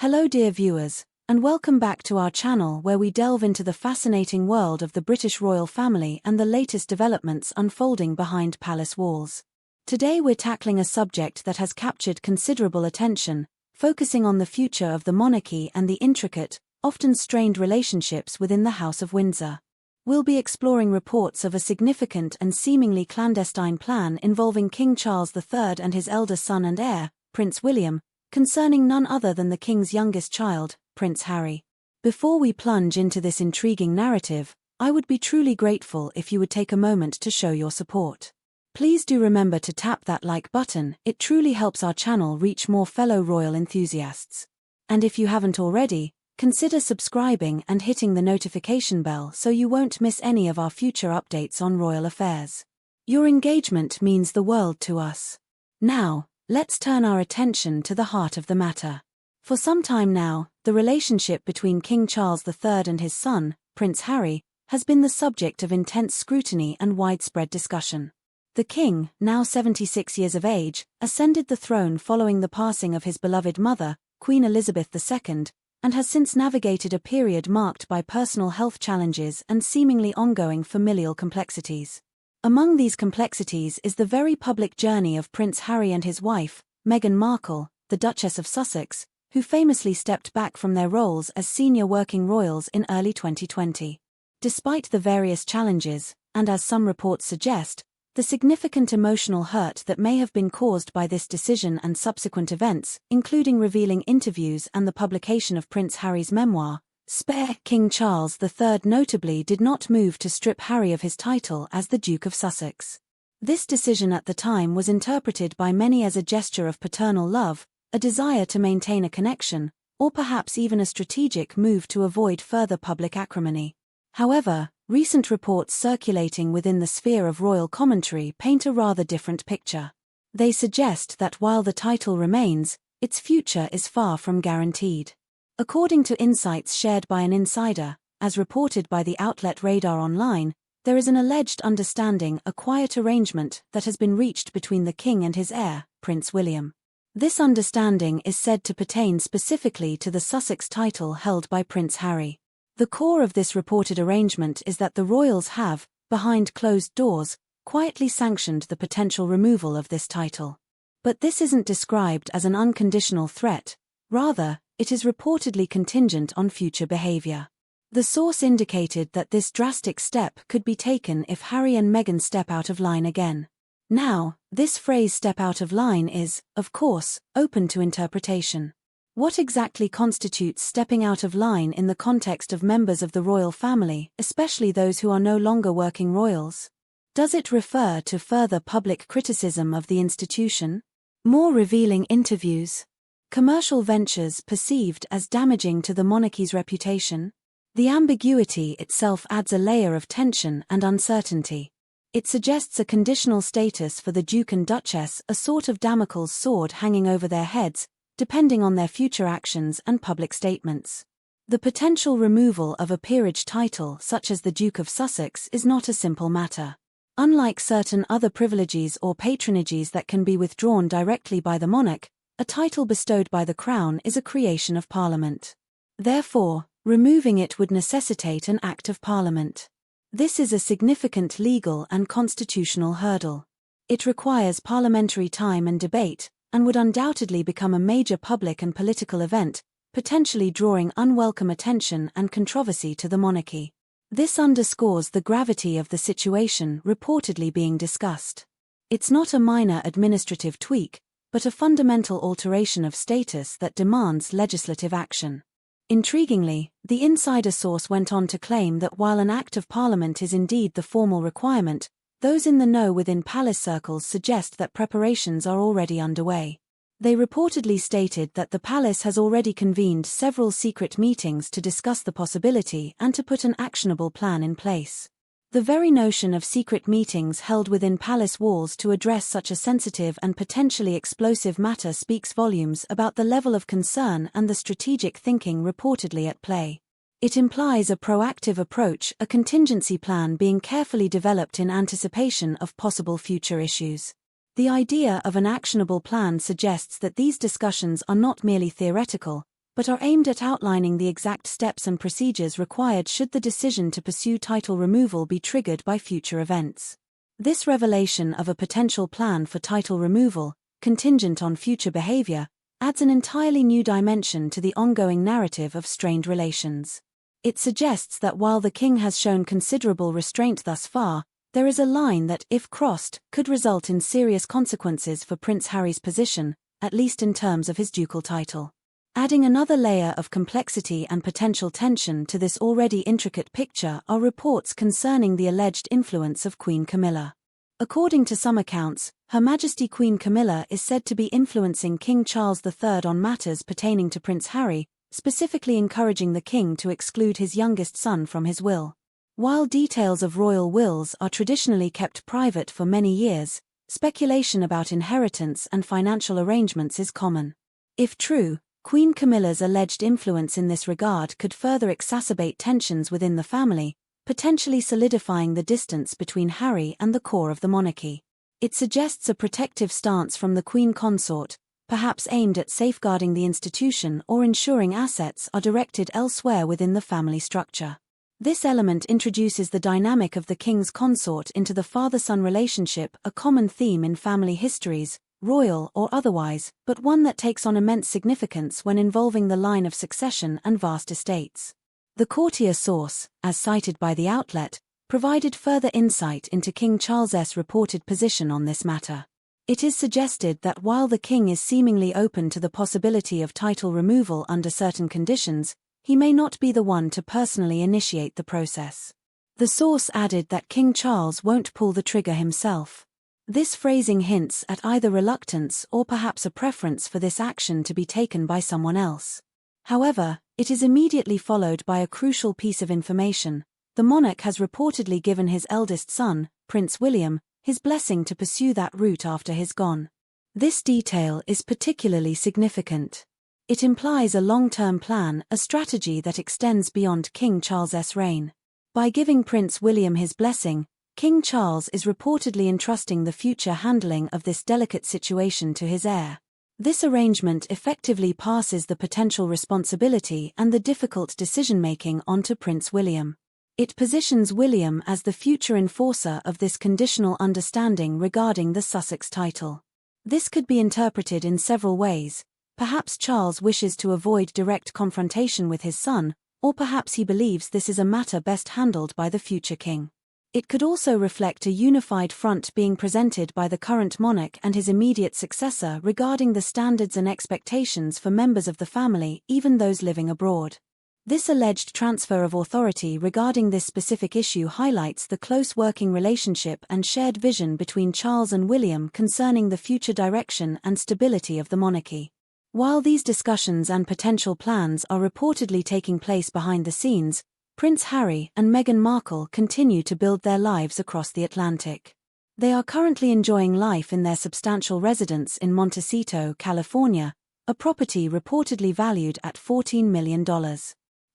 Hello dear viewers, and welcome back to our channel where we delve into the fascinating world of the British royal family and the latest developments unfolding behind palace walls. Today we're tackling a subject that has captured considerable attention, focusing on the future of the monarchy and the intricate, often strained relationships within the House of Windsor. We'll be exploring reports of a significant and seemingly clandestine plan involving King Charles III and his elder son and heir, Prince William, concerning none other than the King's youngest child, Prince Harry. Before we plunge into this intriguing narrative, I would be truly grateful if you would take a moment to show your support. Please do remember to tap that like button, it truly helps our channel reach more fellow royal enthusiasts. And if you haven't already, consider subscribing and hitting the notification bell so you won't miss any of our future updates on royal affairs. Your engagement means the world to us. Now, let's turn our attention to the heart of the matter. For some time now, the relationship between King Charles III and his son, Prince Harry, has been the subject of intense scrutiny and widespread discussion. The King, now 76 years of age, ascended the throne following the passing of his beloved mother, Queen Elizabeth II, and has since navigated a period marked by personal health challenges and seemingly ongoing familial complexities. Among these complexities is the very public journey of Prince Harry and his wife, Meghan Markle, the Duchess of Sussex, who famously stepped back from their roles as senior working royals in early 2020. Despite the various challenges, and as some reports suggest, the significant emotional hurt that may have been caused by this decision and subsequent events, including revealing interviews and the publication of Prince Harry's memoir, Spare, King Charles III notably did not move to strip Harry of his title as the Duke of Sussex. This decision at the time was interpreted by many as a gesture of paternal love, a desire to maintain a connection, or perhaps even a strategic move to avoid further public acrimony. However, recent reports circulating within the sphere of royal commentary paint a rather different picture. They suggest that while the title remains, its future is far from guaranteed. According to insights shared by an insider, as reported by the outlet Radar Online, there is an alleged understanding, a quiet arrangement that has been reached between the King and his heir, Prince William. This understanding is said to pertain specifically to the Sussex title held by Prince Harry. The core of this reported arrangement is that the royals have, behind closed doors, quietly sanctioned the potential removal of this title. But this isn't described as an unconditional threat, rather, it is reportedly contingent on future behavior. The source indicated that this drastic step could be taken if Harry and Meghan step out of line again. Now, this phrase "step out of line" is, of course, open to interpretation. What exactly constitutes stepping out of line in the context of members of the royal family, especially those who are no longer working royals? Does it refer to further public criticism of the institution? More revealing interviews? Commercial ventures perceived as damaging to the monarchy's reputation? The ambiguity itself adds a layer of tension and uncertainty. It suggests a conditional status for the Duke and Duchess, a sort of Damocles sword hanging over their heads, depending on their future actions and public statements. The potential removal of a peerage title such as the Duke of Sussex is not a simple matter. Unlike certain other privileges or patronages that can be withdrawn directly by the monarch, a title bestowed by the Crown is a creation of Parliament. Therefore, removing it would necessitate an Act of Parliament. This is a significant legal and constitutional hurdle. It requires parliamentary time and debate, and would undoubtedly become a major public and political event, potentially drawing unwelcome attention and controversy to the monarchy. This underscores the gravity of the situation reportedly being discussed. It's not a minor administrative tweak, but a fundamental alteration of status that demands legislative action. Intriguingly, the insider source went on to claim that while an Act of Parliament is indeed the formal requirement, those in the know within palace circles suggest that preparations are already underway. They reportedly stated that the palace has already convened several secret meetings to discuss the possibility and to put an actionable plan in place. The very notion of secret meetings held within palace walls to address such a sensitive and potentially explosive matter speaks volumes about the level of concern and the strategic thinking reportedly at play. It implies a proactive approach, a contingency plan being carefully developed in anticipation of possible future issues. The idea of an actionable plan suggests that these discussions are not merely theoretical, but are aimed at outlining the exact steps and procedures required should the decision to pursue title removal be triggered by future events. This revelation of a potential plan for title removal, contingent on future behavior, adds an entirely new dimension to the ongoing narrative of strained relations. It suggests that while the king has shown considerable restraint thus far, there is a line that, if crossed, could result in serious consequences for Prince Harry's position, at least in terms of his ducal title. Adding another layer of complexity and potential tension to this already intricate picture are reports concerning the alleged influence of Queen Camilla. According to some accounts, Her Majesty Queen Camilla is said to be influencing King Charles III on matters pertaining to Prince Harry, specifically encouraging the king to exclude his youngest son from his will. While details of royal wills are traditionally kept private for many years, speculation about inheritance and financial arrangements is common. If true, Queen Camilla's alleged influence in this regard could further exacerbate tensions within the family, potentially solidifying the distance between Harry and the core of the monarchy. It suggests a protective stance from the Queen Consort, perhaps aimed at safeguarding the institution or ensuring assets are directed elsewhere within the family structure. This element introduces the dynamic of the king's consort into the father-son relationship, a common theme in family histories, royal or otherwise, but one that takes on immense significance when involving the line of succession and vast estates. The courtier source, as cited by the outlet, provided further insight into King Charles's reported position on this matter. It is suggested that while the king is seemingly open to the possibility of title removal under certain conditions, he may not be the one to personally initiate the process. The source added that King Charles won't pull the trigger himself. This phrasing hints at either reluctance or perhaps a preference for this action to be taken by someone else. However, it is immediately followed by a crucial piece of information. The monarch has reportedly given his eldest son, Prince William, his blessing to pursue that route after his gone. This detail is particularly significant. It implies a long-term plan, a strategy that extends beyond King Charles's reign. By giving Prince William his blessing, King Charles is reportedly entrusting the future handling of this delicate situation to his heir. This arrangement effectively passes the potential responsibility and the difficult decision-making onto Prince William. It positions William as the future enforcer of this conditional understanding regarding the Sussex title. This could be interpreted in several ways. Perhaps Charles wishes to avoid direct confrontation with his son, or perhaps he believes this is a matter best handled by the future king. It could also reflect a unified front being presented by the current monarch and his immediate successor regarding the standards and expectations for members of the family, even those living abroad. This alleged transfer of authority regarding this specific issue highlights the close working relationship and shared vision between Charles and William concerning the future direction and stability of the monarchy. While these discussions and potential plans are reportedly taking place behind the scenes, Prince Harry and Meghan Markle continue to build their lives across the Atlantic. They are currently enjoying life in their substantial residence in Montecito, California, a property reportedly valued at $14 million.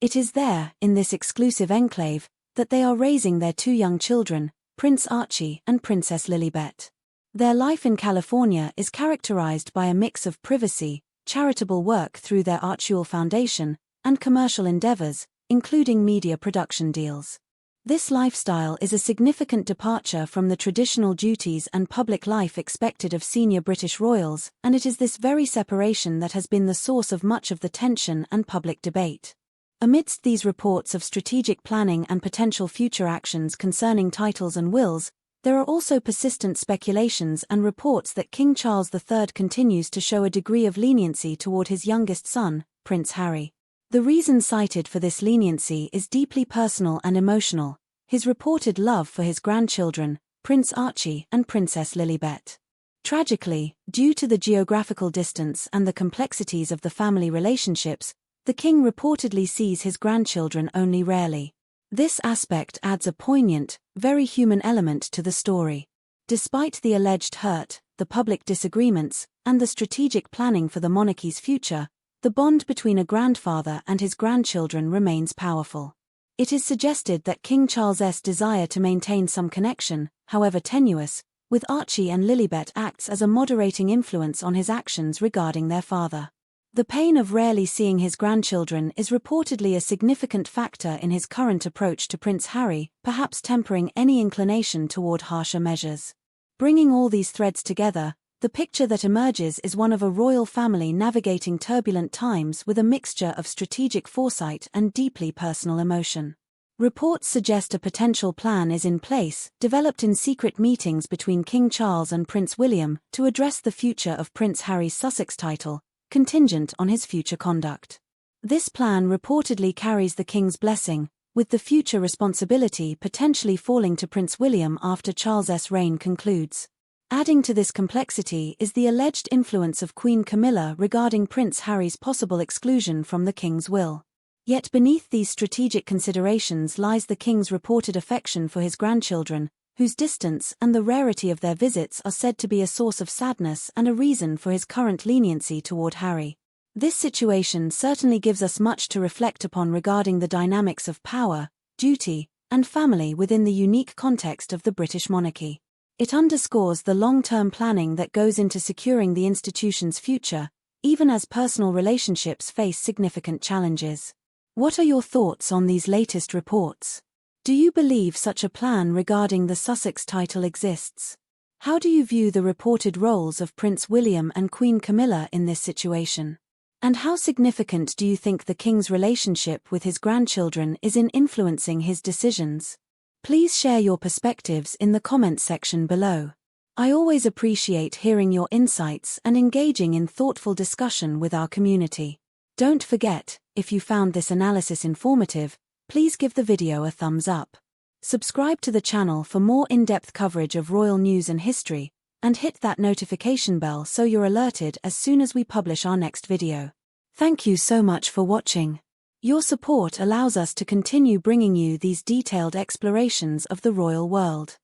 It is there, in this exclusive enclave, that they are raising their two young children, Prince Archie and Princess Lilibet. Their life in California is characterized by a mix of privacy, charitable work through their Archewell Foundation, and commercial endeavors, including media production deals. This lifestyle is a significant departure from the traditional duties and public life expected of senior British royals, and it is this very separation that has been the source of much of the tension and public debate. Amidst these reports of strategic planning and potential future actions concerning titles and wills, there are also persistent speculations and reports that King Charles III continues to show a degree of leniency toward his youngest son, Prince Harry. The reason cited for this leniency is deeply personal and emotional: his reported love for his grandchildren, Prince Archie and Princess Lilibet. Tragically, due to the geographical distance and the complexities of the family relationships, the king reportedly sees his grandchildren only rarely. This aspect adds a poignant, very human element to the story. Despite the alleged hurt, the public disagreements, and the strategic planning for the monarchy's future, the bond between a grandfather and his grandchildren remains powerful. It is suggested that King Charles's desire to maintain some connection, however tenuous, with Archie and Lilibet acts as a moderating influence on his actions regarding their father. The pain of rarely seeing his grandchildren is reportedly a significant factor in his current approach to Prince Harry, perhaps tempering any inclination toward harsher measures. Bringing all these threads together, the picture that emerges is one of a royal family navigating turbulent times with a mixture of strategic foresight and deeply personal emotion. Reports suggest a potential plan is in place, developed in secret meetings between King Charles and Prince William, to address the future of Prince Harry's Sussex title, contingent on his future conduct. This plan reportedly carries the King's blessing, with the future responsibility potentially falling to Prince William after Charles's reign concludes. Adding to this complexity is the alleged influence of Queen Camilla regarding Prince Harry's possible exclusion from the King's will. Yet beneath these strategic considerations lies the King's reported affection for his grandchildren, whose distance and the rarity of their visits are said to be a source of sadness and a reason for his current leniency toward Harry. This situation certainly gives us much to reflect upon regarding the dynamics of power, duty, and family within the unique context of the British monarchy. It underscores the long-term planning that goes into securing the institution's future, even as personal relationships face significant challenges. What are your thoughts on these latest reports? Do you believe such a plan regarding the Sussex title exists? How do you view the reported roles of Prince William and Queen Camilla in this situation? And how significant do you think the King's relationship with his grandchildren is in influencing his decisions? Please share your perspectives in the comments section below. I always appreciate hearing your insights and engaging in thoughtful discussion with our community. Don't forget, if you found this analysis informative, please give the video a thumbs up. Subscribe to the channel for more in-depth coverage of royal news and history, and hit that notification bell so you're alerted as soon as we publish our next video. Thank you so much for watching. Your support allows us to continue bringing you these detailed explorations of the royal world.